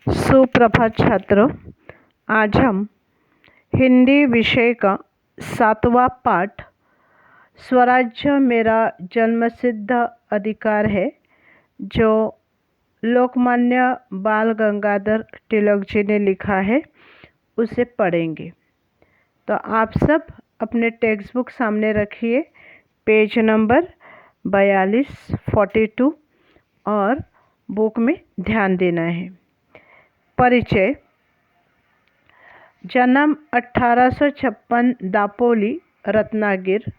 सुप्रभात छात्रों। आज हम हिंदी विषय का 7वां पाठ स्वराज्य मेरा जन्मसिद्ध अधिकार है, जो लोकमान्य बाल गंगाधर तिलक जी ने लिखा है, उसे पढ़ेंगे। तो आप सब अपने टेक्स्ट बुक सामने रखिए, पेज नंबर 42, 42 और बुक में ध्यान देना है। परिचय। जन्म 1856 दापोली रत्नागिर,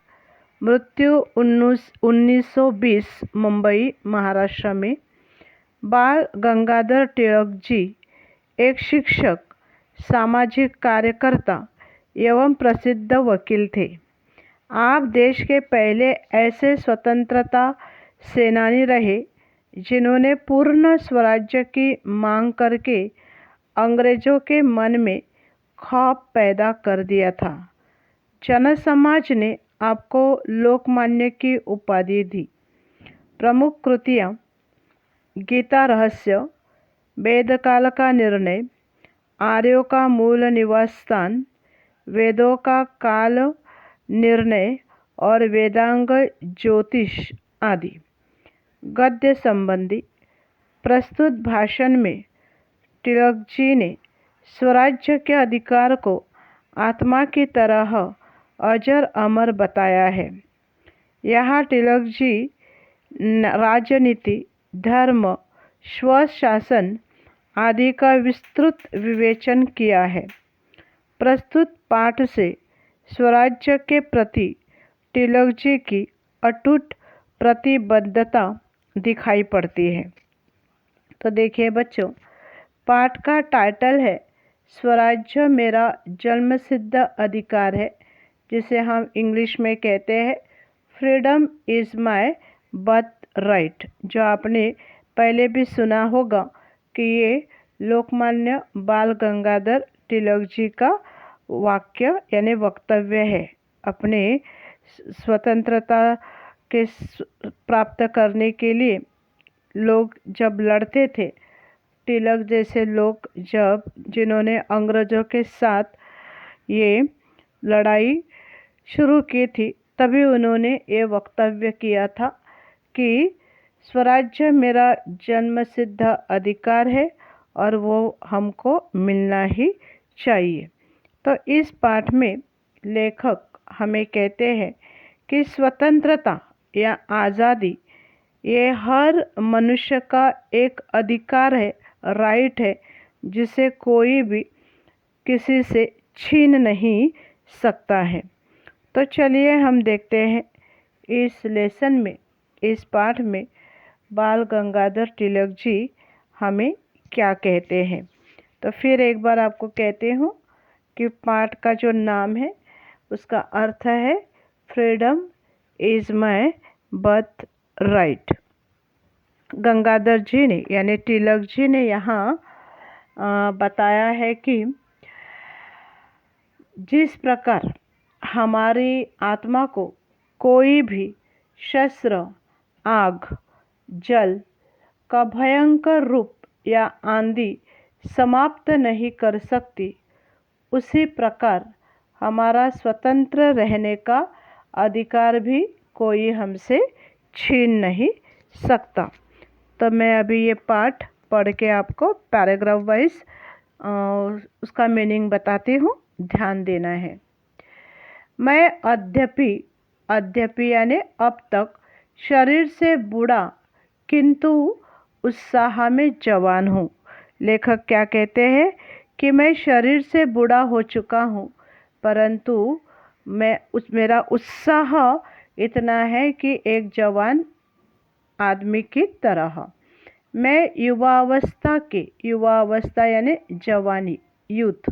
मृत्यु 1920 मुंबई महाराष्ट्र में। बाल गंगाधर तिलक जी एक शिक्षक, सामाजिक कार्यकर्ता एवं प्रसिद्ध वकील थे। आप देश के पहले ऐसे स्वतंत्रता सेनानी रहे जिन्होंने पूर्ण स्वराज्य की मांग करके अंग्रेजों के मन में खौफ पैदा कर दिया था। जनसमाज ने आपको लोकमान्य की उपाधि दी। प्रमुख कृतियाँ: गीता रहस्य, वेदकाल का निर्णय, आर्यों का मूल निवास स्थान, वेदों का काल निर्णय और वेदांग ज्योतिष आदि। गद्य संबंधी। प्रस्तुत भाषण में तिलक जी ने स्वराज्य के अधिकार को आत्मा की तरह अजर अमर बताया है। यहाँ तिलक जी राजनीति, धर्म, स्वशासन आदि का विस्तृत विवेचन किया है। प्रस्तुत पाठ से स्वराज्य के प्रति तिलक जी की अटूट प्रतिबद्धता दिखाई पड़ती है। तो देखिए बच्चों, पाठ का टाइटल है स्वराज्य मेरा जन्मसिद्ध अधिकार है, जिसे हम इंग्लिश में कहते हैं freedom is my birth right, जो आपने पहले भी सुना होगा कि ये लोकमान्य बाल गंगाधर तिलक जी का वाक्य यानी वक्तव्य है। अपने स्वतंत्रता के प्राप्त करने के लिए लोग जब लड़ते थे, तिलक जैसे लोग जिन्होंने अंग्रेज़ों के साथ ये लड़ाई शुरू की थी, तभी उन्होंने ये वक्तव्य किया था कि स्वराज्य मेरा जन्मसिद्ध अधिकार है और वो हमको मिलना ही चाहिए। तो इस पाठ में लेखक हमें कहते हैं कि स्वतंत्रता या आज़ादी ये हर मनुष्य का एक अधिकार है, राइट है, जिसे कोई भी किसी से छीन नहीं सकता है। तो चलिए हम देखते हैं इस लेसन में, इस पाठ में बाल गंगाधर तिलक जी हमें क्या कहते हैं। तो फिर एक बार आपको कहते हूँ कि पाठ का जो नाम है उसका अर्थ है freedom is my birthright. Gangadhar ji ने यानी तिलक जी ने यहाँ बताया है कि जिस प्रकार हमारी आत्मा को कोई भी शस्त्र, आग, जल का भयंकर रूप या आंधी समाप्त नहीं कर सकती, उसी प्रकार हमारा स्वतंत्र रहने का अधिकार भी कोई हमसे छीन नहीं सकता। तो मैं अभी ये पाठ पढ़ के आपको पैराग्राफ वाइज उसका मीनिंग बताती हूँ, ध्यान देना है। मैं अद्यपि यानी अब तक शरीर से बूढ़ा किंतु उत्साह में जवान हूँ। लेखक क्या कहते हैं कि मैं शरीर से बूढ़ा हो चुका हूँ, परंतु मेरा उत्साह इतना है कि एक जवान आदमी की तरह। मैं युवावस्था यानी जवानी, यूथ,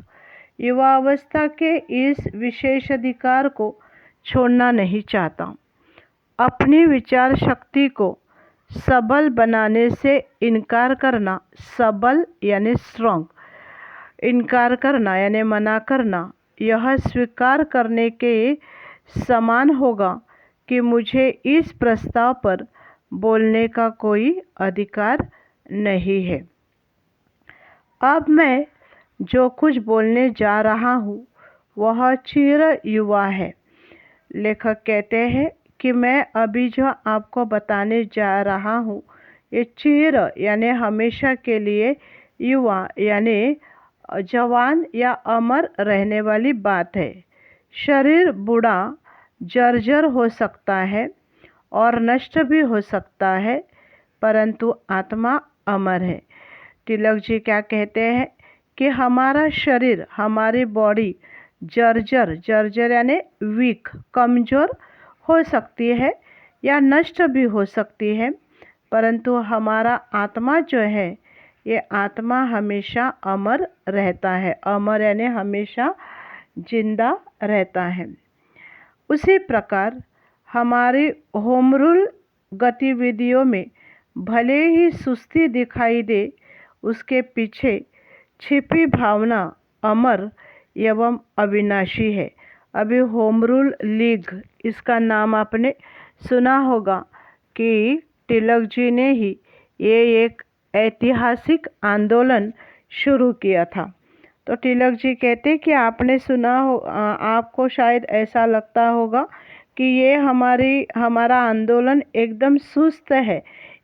युवावस्था के इस विशेष अधिकार को छोड़ना नहीं चाहता। अपनी विचार शक्ति को सबल बनाने से इनकार करना, सबल यानी स्ट्रॉन्ग, इनकार करना यानी मना करना, यह स्वीकार करने के समान होगा कि मुझे इस प्रस्ताव पर बोलने का कोई अधिकार नहीं है। अब मैं जो कुछ बोलने जा रहा हूँ वह चिर युवा है। लेखक कहते हैं कि मैं अभी जो आपको बताने जा रहा हूँ ये चिर यानी हमेशा के लिए, युवा यानी जवान या अमर रहने वाली बात है। शरीर बूढ़ा जर्जर हो सकता है और नष्ट भी हो सकता है, परंतु आत्मा अमर है। तिलक जी क्या कहते हैं कि हमारा शरीर, हमारी बॉडी जर्जर, जर्जर यानी वीक, कमज़ोर हो सकती है या नष्ट भी हो सकती है, परंतु हमारा आत्मा जो है ये आत्मा हमेशा अमर रहता है। अमर यानी हमेशा जिंदा रहता है। उसी प्रकार हमारी होम रूल गतिविधियों में भले ही सुस्ती दिखाई दे, उसके पीछे छिपी भावना अमर एवं अविनाशी है। अभी होम रूल लीग, इसका नाम आपने सुना होगा कि तिलक जी ने ही ये एक ऐतिहासिक आंदोलन शुरू किया था। तो तिलक जी कहते कि आपने सुना हो, आपको शायद ऐसा लगता होगा कि ये हमारा आंदोलन एकदम सुस्त है,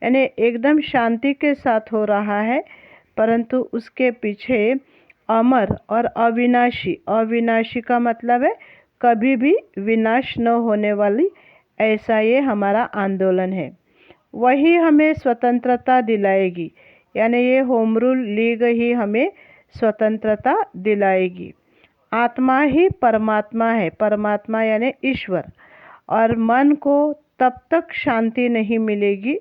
यानी एकदम शांति के साथ हो रहा है, परंतु उसके पीछे अमर और अविनाशी, अविनाशी का मतलब है कभी भी विनाश न होने वाली, ऐसा ये हमारा आंदोलन है। वही हमें स्वतंत्रता दिलाएगी, यानी ये होम रूल लीग ही हमें स्वतंत्रता दिलाएगी। आत्मा ही परमात्मा है, परमात्मा यानी ईश्वर, और मन को तब तक शांति नहीं मिलेगी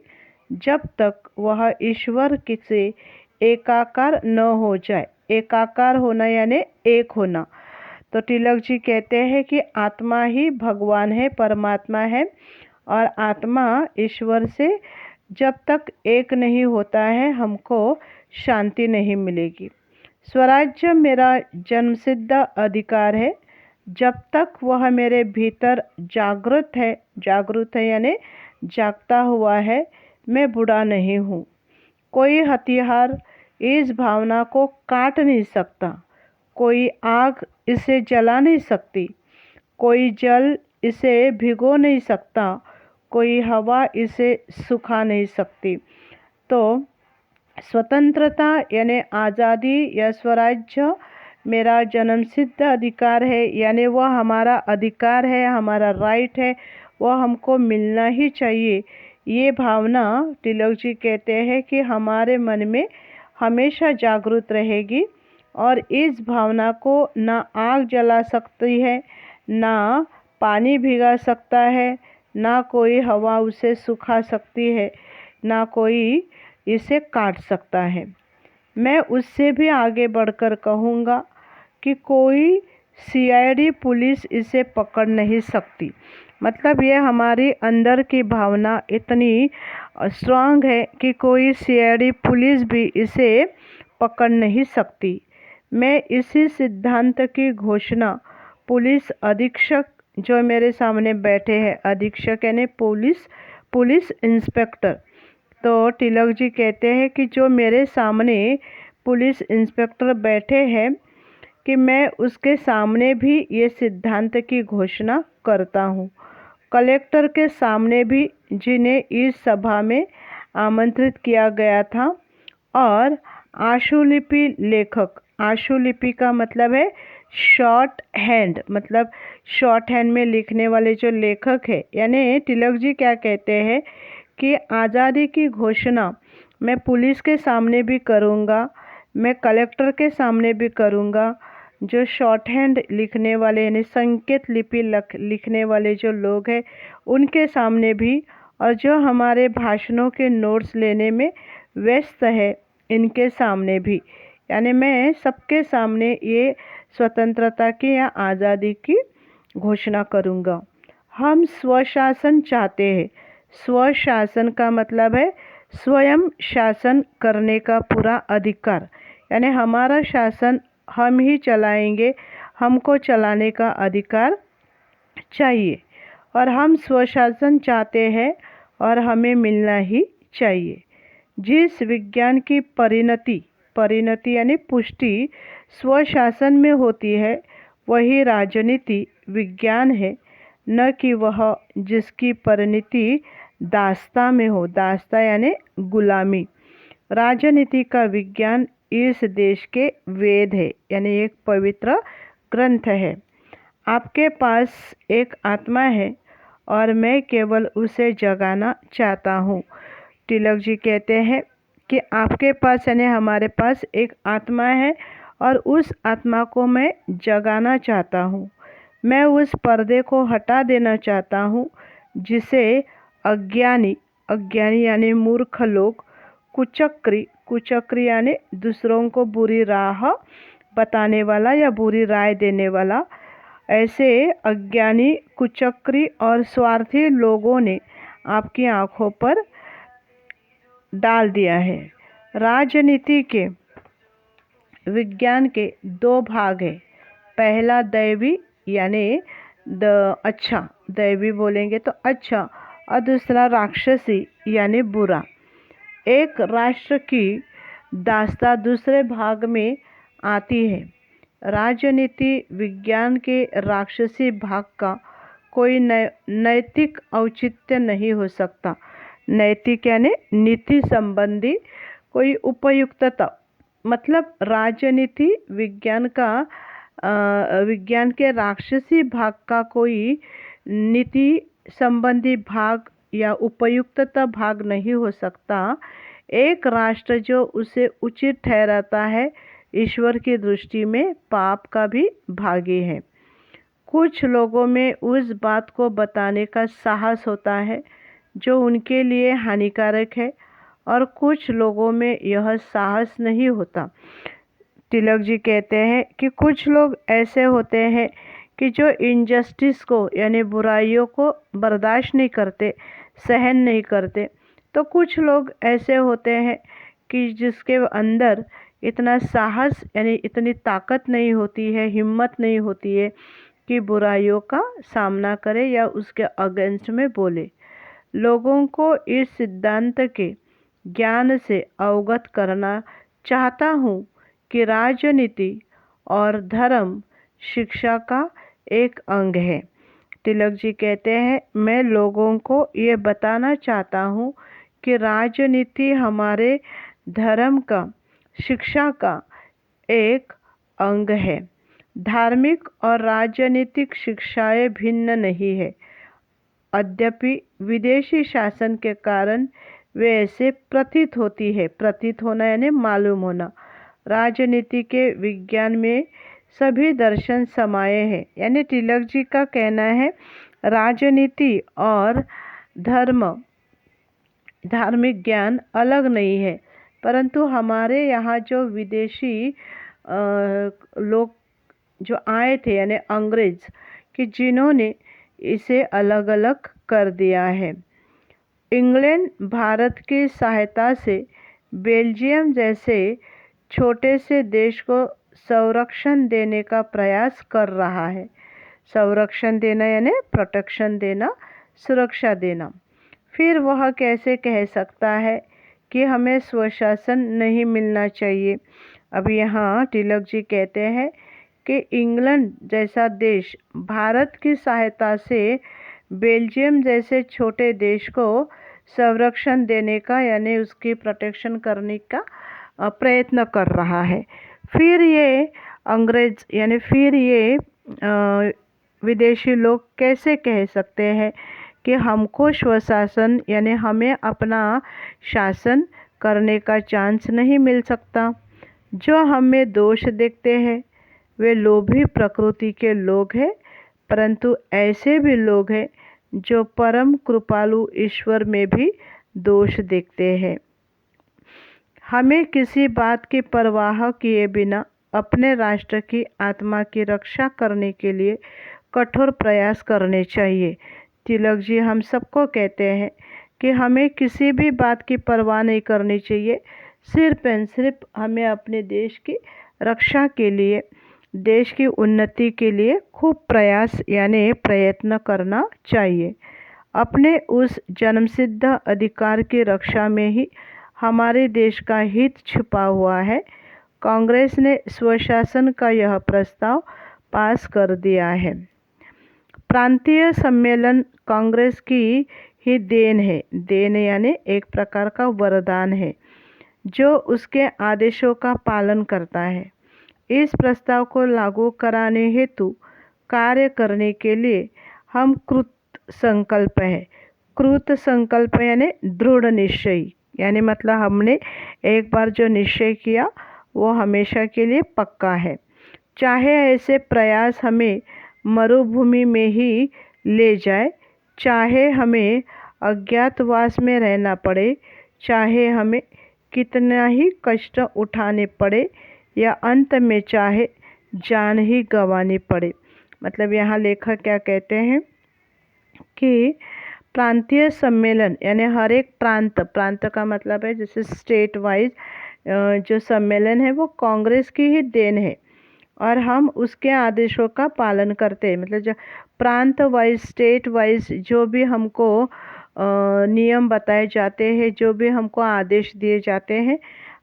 जब तक वह ईश्वर से एकाकार न हो जाए। एकाकार होना यानी एक होना। तो तिलक जी कहते हैं कि आत्मा ही भगवान है, परमात्मा है, और आत्मा ईश्वर से जब तक एक नहीं होता है हमको शांति नहीं मिलेगी। स्वराज्य मेरा जन्मसिद्ध अधिकार है। जब तक वह मेरे भीतर जागृत है यानी जागता हुआ है, मैं बूढ़ा नहीं हूँ। कोई हथियार इस भावना को काट नहीं सकता, कोई आग इसे जला नहीं सकती, कोई जल इसे भिगो नहीं सकता, कोई हवा इसे सुखा नहीं सकती। तो स्वतंत्रता यानी आज़ादी या स्वराज्य मेरा जन्मसिद्ध अधिकार है, यानी वह हमारा अधिकार है, हमारा राइट है, वह हमको मिलना ही चाहिए। ये भावना तिलक जी कहते हैं कि हमारे मन में हमेशा जागृत रहेगी, और इस भावना को ना आग जला सकती है, ना पानी भिगा सकता है, ना कोई हवा उसे सुखा सकती है, ना कोई इसे काट सकता है। मैं उससे भी आगे बढ़कर कहूँगा कि कोई सीआईडी पुलिस इसे पकड़ नहीं सकती। मतलब ये हमारी अंदर की भावना इतनी स्ट्रांग है कि कोई सीआईडी पुलिस भी इसे पकड़ नहीं सकती। मैं इसी सिद्धांत की घोषणा पुलिस अधीक्षक जो मेरे सामने बैठे हैं, अधीक्षक यानी पुलिस इंस्पेक्टर, तो तिलक जी कहते हैं कि जो मेरे सामने पुलिस इंस्पेक्टर बैठे हैं कि मैं उसके सामने भी ये सिद्धांत की घोषणा करता हूँ। कलेक्टर के सामने भी, जिन्हें इस सभा में आमंत्रित किया गया था, और आशुलिपि लेखक, आशुलिपि का मतलब है शॉर्ट हैंड, मतलब शॉर्ट हैंड में लिखने वाले जो लेखक है, यानी तिलक जी क्या कहते हैं कि आज़ादी की घोषणा मैं पुलिस के सामने भी करूँगा, मैं कलेक्टर के सामने भी करूँगा, जो शॉर्ट हैंड लिखने वाले यानी संकेत लिपि लिखने वाले जो लोग हैं उनके सामने भी, और जो हमारे भाषणों के नोट्स लेने में व्यस्त है इनके सामने भी, यानी मैं सबके सामने ये स्वतंत्रता की या आज़ादी की घोषणा करूँगा। हम स्वशासन चाहते हैं। स्वशासन का मतलब है स्वयं शासन करने का पूरा अधिकार, यानी हमारा शासन हम ही चलाएंगे, हमको चलाने का अधिकार चाहिए, और हम स्वशासन चाहते हैं और हमें मिलना ही चाहिए। जिस विज्ञान की परिणति परिणति यानी पुष्टि स्वशासन में होती है वही राजनीति विज्ञान है, न कि वह जिसकी परिणति दास्ता में हो। दास्ता यानी गुलामी। राजनीति का विज्ञान इस देश के वेद है, यानी एक पवित्र ग्रंथ है। आपके पास एक आत्मा है और मैं केवल उसे जगाना चाहता हूँ। तिलक जी कहते हैं कि आपके पास यानी हमारे पास एक आत्मा है और उस आत्मा को मैं जगाना चाहता हूँ। मैं उस पर्दे को हटा देना चाहता हूँ जिसे अज्ञानी यानी मूर्ख लोग, कुचक्री यानी दूसरों को बुरी राह बताने वाला या बुरी राय देने वाला, ऐसे अज्ञानी, कुचक्री और स्वार्थी लोगों ने आपकी आंखों पर डाल दिया है। राजनीति के विज्ञान के दो भाग हैं। पहला दैवी यानी अच्छा, दैवी बोलेंगे तो अच्छा, और दूसरा राक्षसी यानी बुरा। एक राष्ट्र की दास्ता दूसरे भाग में आती है। राजनीति विज्ञान के राक्षसी भाग का कोई नैतिक औचित्य नहीं हो सकता। नैतिक यानी नीति संबंधी कोई उपयुक्तता, मतलब राजनीति विज्ञान के राक्षसी भाग का कोई नीति संबंधी भाग या उपयुक्तता भाग नहीं हो सकता। एक राष्ट्र जो उसे उचित ठहराता है ईश्वर की दृष्टि में पाप का भी भागी है। कुछ लोगों में उस बात को बताने का साहस होता है जो उनके लिए हानिकारक है और कुछ लोगों में यह साहस नहीं होता। तिलक जी कहते हैं कि कुछ लोग ऐसे होते हैं कि जो इनजस्टिस को यानी बुराइयों को बर्दाश्त नहीं करते, सहन नहीं करते। तो कुछ लोग ऐसे होते हैं कि जिसके अंदर इतना साहस यानी इतनी ताकत नहीं होती है, हिम्मत नहीं होती है कि बुराइयों का सामना करे या उसके अगेंस्ट में बोले। लोगों को इस सिद्धांत के ज्ञान से अवगत करना चाहता हूँ कि राजनीति और धर्म शिक्षा का एक अंग है। तिलक जी कहते हैं, मैं लोगों को ये बताना चाहता हूँ कि राजनीति हमारे धर्म का, शिक्षा का एक अंग है। धार्मिक और राजनीतिक शिक्षाएं भिन्न नहीं है। यद्यपि विदेशी शासन के कारण वे ऐसे प्रतीत होती है। प्रतीत होना यानी मालूम होना। राजनीति के विज्ञान में सभी दर्शन समाये हैं। यानी तिलक जी का कहना है राजनीति और धार्मिक ज्ञान अलग नहीं है, परंतु हमारे यहाँ जो विदेशी लोग जो आए थे यानी अंग्रेज, कि जिन्होंने इसे अलग अलग कर दिया है। इंग्लैंड भारत की सहायता से बेल्जियम जैसे छोटे से देश को संरक्षण देने का प्रयास कर रहा है। संरक्षण देना यानी प्रोटेक्शन देना, सुरक्षा देना। फिर वह कैसे कह सकता है कि हमें स्वशासन नहीं मिलना चाहिए। अब यहाँ तिलक जी कहते हैं कि इंग्लैंड जैसा देश भारत की सहायता से बेल्जियम जैसे छोटे देश को संरक्षण देने का यानी उसकी प्रोटेक्शन करने का प्रयत्न कर रहा है। फिर ये अंग्रेज यानी फिर ये विदेशी लोग कैसे कह सकते हैं कि हमको स्वशासन यानी हमें अपना शासन करने का चांस नहीं मिल सकता। जो हमें दोष देखते हैं वे लोभी प्रकृति के लोग हैं, परंतु ऐसे भी लोग हैं जो परम कृपालु ईश्वर में भी दोष देखते हैं। हमें किसी बात की परवाह किए बिना अपने राष्ट्र की आत्मा की रक्षा करने के लिए कठोर प्रयास करने चाहिए। तिलक जी हम सबको कहते हैं कि हमें किसी भी बात की परवाह नहीं करनी चाहिए, सिर्फ एंड सिर्फ हमें अपने देश की रक्षा के लिए, देश की उन्नति के लिए खूब प्रयास यानी प्रयत्न करना चाहिए। अपने उस जन्मसिद्ध अधिकार की रक्षा में ही हमारे देश का हित छिपा हुआ है। कांग्रेस ने स्वशासन का यह प्रस्ताव पास कर दिया है। प्रांतीय सम्मेलन कांग्रेस की ही देन है। देन यानी एक प्रकार का वरदान है जो उसके आदेशों का पालन करता है। इस प्रस्ताव को लागू कराने हेतु कार्य करने के लिए हम कृत संकल्प है। कृत संकल्प यानी दृढ़ निश्चय, यानी मतलब हमने एक बार जो निश्चय किया वो हमेशा के लिए पक्का है। चाहे ऐसे प्रयास हमें मरुभूमि में ही ले जाए, चाहे हमें अज्ञातवास में रहना पड़े, चाहे हमें कितना ही कष्ट उठाने पड़े या अंत में चाहे जान ही गंवानी पड़े। मतलब यहाँ लेखक क्या कहते हैं कि प्रांतीय सम्मेलन यानी हर एक प्रांत का मतलब है जैसे स्टेट वाइज जो सम्मेलन है वो कांग्रेस की ही देन है और हम उसके आदेशों का पालन करते हैं। मतलब जो प्रांत वाइज स्टेट वाइज जो भी हमको नियम बताए जाते हैं, जो भी हमको आदेश दिए जाते हैं,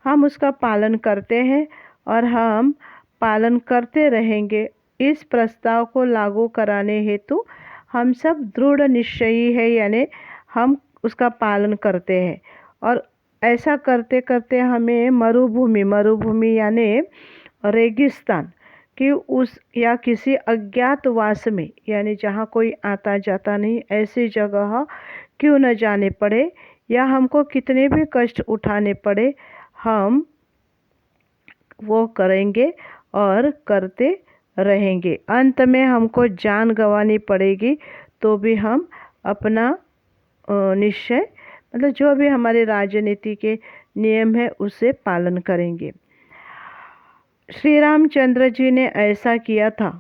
हम उसका पालन करते हैं और हम पालन करते रहेंगे। इस प्रस्ताव को लागू कराने हेतु हम सब दृढ़ निश्चयी है, यानी हम उसका पालन करते हैं और ऐसा करते करते हमें मरुभूमि यानी रेगिस्तान कि उस या किसी अज्ञातवास में यानी जहाँ कोई आता जाता नहीं, ऐसी जगह क्यों न जाने पड़े या हमको कितने भी कष्ट उठाने पड़े, हम वो करेंगे और करते रहेंगे। अंत में हमको जान गंवानी पड़ेगी तो भी हम अपना निश्चय मतलब जो भी हमारे राजनीति के नियम है उसे पालन करेंगे। श्री रामचंद्र जी ने ऐसा किया था।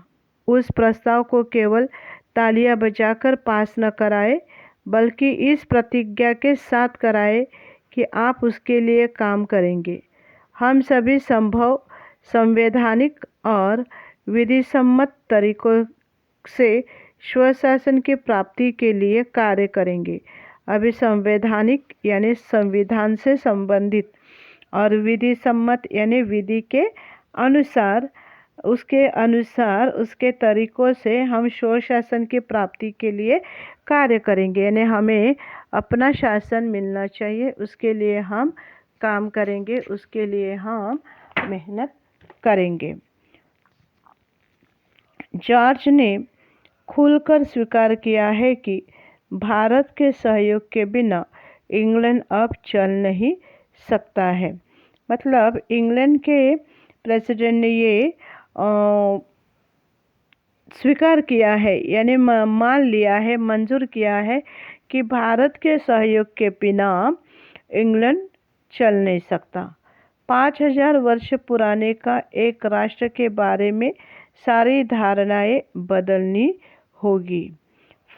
उस प्रस्ताव को केवल तालियां बजाकर पास न कराए बल्कि इस प्रतिज्ञा के साथ कराए कि आप उसके लिए काम करेंगे। हम सभी संभव संवैधानिक और विधिसम्मत तरीकों से स्वशासन की प्राप्ति के लिए कार्य करेंगे। अभी संवैधानिक यानी संविधान से संबंधित और विधि सम्मत यानी विधि के अनुसार उसके तरीकों से हम स्वशासन की प्राप्ति के लिए कार्य करेंगे। यानी हमें अपना शासन मिलना चाहिए, उसके लिए हम काम करेंगे, उसके लिए हम मेहनत करेंगे। जॉर्ज ने खुलकर स्वीकार किया है कि भारत के सहयोग के बिना इंग्लैंड अब चल नहीं सकता है। मतलब इंग्लैंड के प्रेसिडेंट ने ये स्वीकार किया है यानी मान लिया है, मंजूर किया है कि भारत के सहयोग के बिना इंग्लैंड चल नहीं सकता। 5000 वर्ष पुराने का एक राष्ट्र के बारे में सारी धारणाएं बदलनी होगी।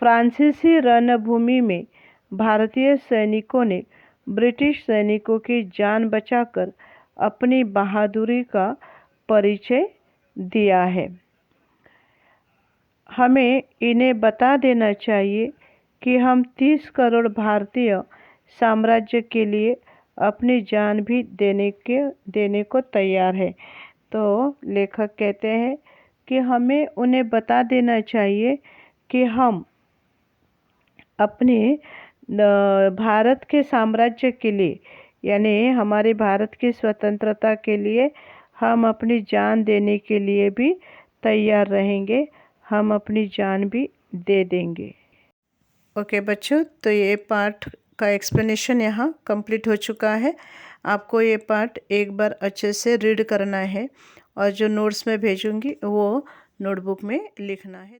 फ्रांसीसी रणभूमि में भारतीय सैनिकों ने ब्रिटिश सैनिकों की जान बचाकर अपनी बहादुरी का परिचय दिया है। हमें इन्हें बता देना चाहिए कि हम 30 करोड़ भारतीय साम्राज्य के लिए अपनी जान भी देने को तैयार है। तो लेखक कहते हैं कि हमें उन्हें बता देना चाहिए कि हम अपने भारत के साम्राज्य के लिए यानी हमारे भारत की स्वतंत्रता के लिए हम अपनी जान देने के लिए भी तैयार रहेंगे, हम अपनी जान भी दे देंगे। ओके बच्चों, तो ये पार्ट का एक्सप्लेनेशन यहाँ कंप्लीट हो चुका है। आपको ये पार्ट एक बार अच्छे से रीड करना है और जो नोट्स मैं भेजूँगी वो नोटबुक में लिखना है।